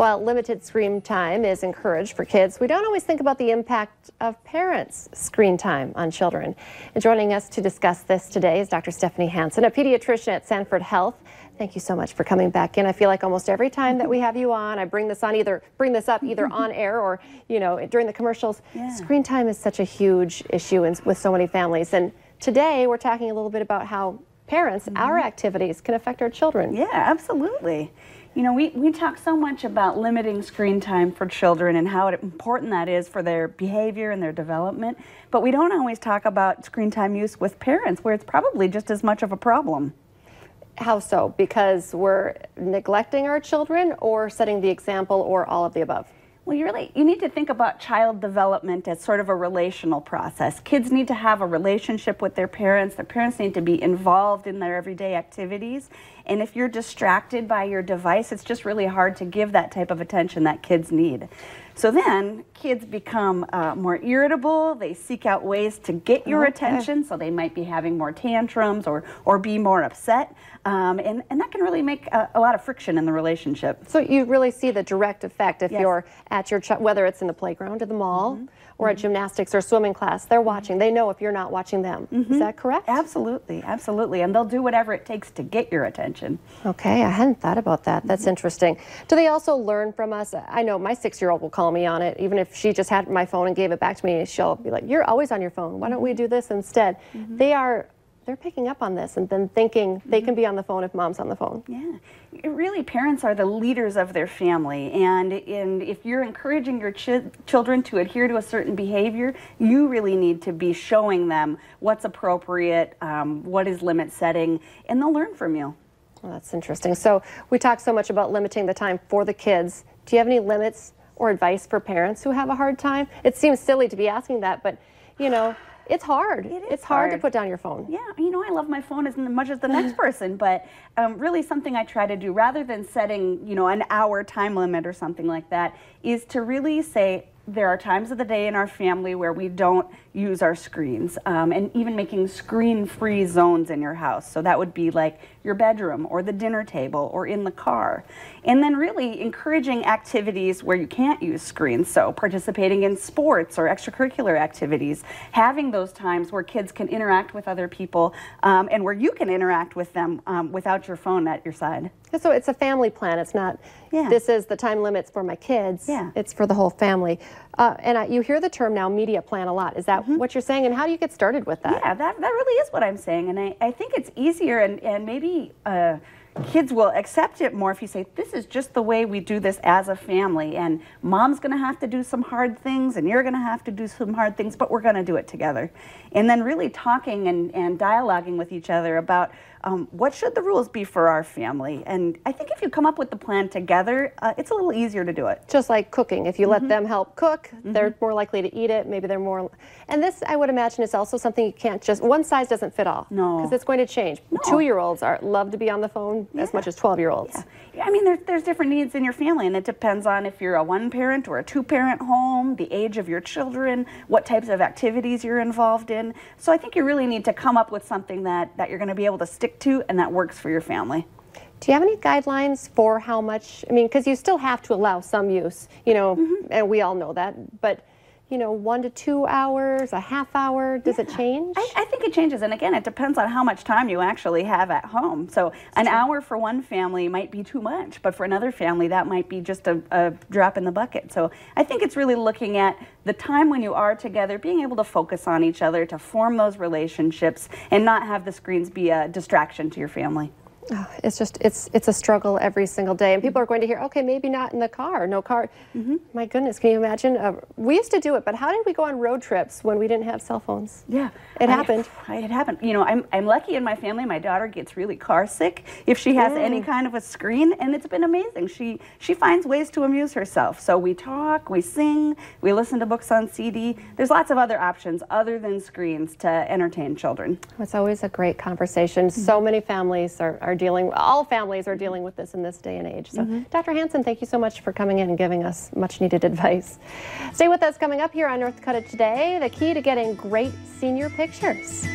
While limited screen time is encouraged for kids, we don't always think about the impact of parents' screen time on children. And joining us to discuss this today is Dr. Stephanie Hansen, a pediatrician at Sanford Health. Thank you so much for coming back in. I feel like almost every time that we have you on, I bring this up either on air or, during the commercials. Yeah. Screen time is such a huge issue with so many families. And today we're talking a little bit about how parents, our activities can affect our children. Yeah, absolutely. You know, we talk so much about limiting screen time for children and how important that is for their behavior and their development, but we don't always talk about screen time use with parents, where it's probably just as much of a problem. How so? Because we're neglecting our children, or setting the example, or all of the above? Well, you need to think about child development as sort of a relational process. Kids need to have a relationship with their parents. Their parents need to be involved in their everyday activities. And if you're distracted by your device, it's just really hard to give that type of attention that kids need. So then kids become more irritable. They seek out ways to get your attention, so they might be having more tantrums or be more upset. And that can really make a lot of friction in the relationship. So you really see the direct effect if you're at your whether it's in the playground or the mall or at gymnastics or swimming class. They're watching. They know if you're not watching them. Is that correct? Absolutely, absolutely. And they'll do whatever it takes to get your attention. Okay, I hadn't thought about that. That's interesting. Do they also learn from us? I know my 6-year-old will call me on it. Even if she just had my phone and gave it back to me, she'll be like, "You're always on your phone. Why don't we do this instead?" They're picking up on this and then thinking they can be on the phone if mom's on the phone. Yeah, really, parents are the leaders of their family, and if you're encouraging your children to adhere to a certain behavior, you really need to be showing them what's appropriate, what is limit setting, and they'll learn from you. Well, that's interesting. So we talk so much about limiting the time for the kids. Do you have any limits or advice for parents who have a hard time? It seems silly to be asking that, but it's hard. It's hard to put down your phone. Yeah, I love my phone as much as the next person, but really something I try to do, rather than setting, an hour time limit or something like that, is to really say, there are times of the day in our family where we don't use our screens, and even making screen-free zones in your house. So that would be like your bedroom or the dinner table or in the car. And then really encouraging activities where you can't use screens. So participating in sports or extracurricular activities, having those times where kids can interact with other people, and where you can interact with them without your phone at your side. So it's a family plan. It's not, this is the time limits for my kids. It's for the whole family. And you hear the term now, media plan, a lot. Is that what you're saying? And how do you get started with that? Yeah, that really is what I'm saying. And I think it's easier, and maybe kids will accept it more if you say, this is just the way we do this as a family, and mom's going to have to do some hard things and you're going to have to do some hard things, but we're going to do it together. And then really talking and dialoguing with each other about what should the rules be for our family. And I think if you come up with the plan together, it's a little easier to do it. Just like cooking. If you let them help cook, they're more likely to eat it. Maybe they're more... And this, I would imagine, is also something you can't just... One size doesn't fit all. No. Because it's going to change. No. 2-year-olds love to be on the phone as much as 12-year-olds. Yeah. I mean, there's different needs in your family, and it depends on if you're a 1-parent or a 2-parent home, the age of your children, what types of activities you're involved in. So I think you really need to come up with something that you're going to be able to stick to and that works for your family. Do you have any guidelines for how much? I mean, because you still have to allow some use, and we all know that, but 1 to 2 hours, a half hour, does it change? I think it changes, and again, it depends on how much time you actually have at home. So an hour for one family might be too much, but for another family that might be just a drop in the bucket. So I think it's really looking at the time when you are together, being able to focus on each other, to form those relationships, and not have the screens be a distraction to your family. Oh, it's a struggle every single day, and people are going to hear, okay, maybe not in the car, no car. My goodness, can you imagine? We used to do it, but how did we go on road trips when we didn't have cell phones? Yeah, it happened. It happened. I'm lucky in my family. My daughter gets really car sick if she has any kind of a screen, and it's been amazing. She finds ways to amuse herself. So we talk, we sing, we listen to books on CD. There's lots of other options other than screens to entertain children. It's always a great conversation. So many families all families are dealing with this in this day and age. So Dr. Hansen, thank you so much for coming in and giving us much needed advice. Stay with us. Coming up here on North Dakota Today, the key to getting great senior pictures.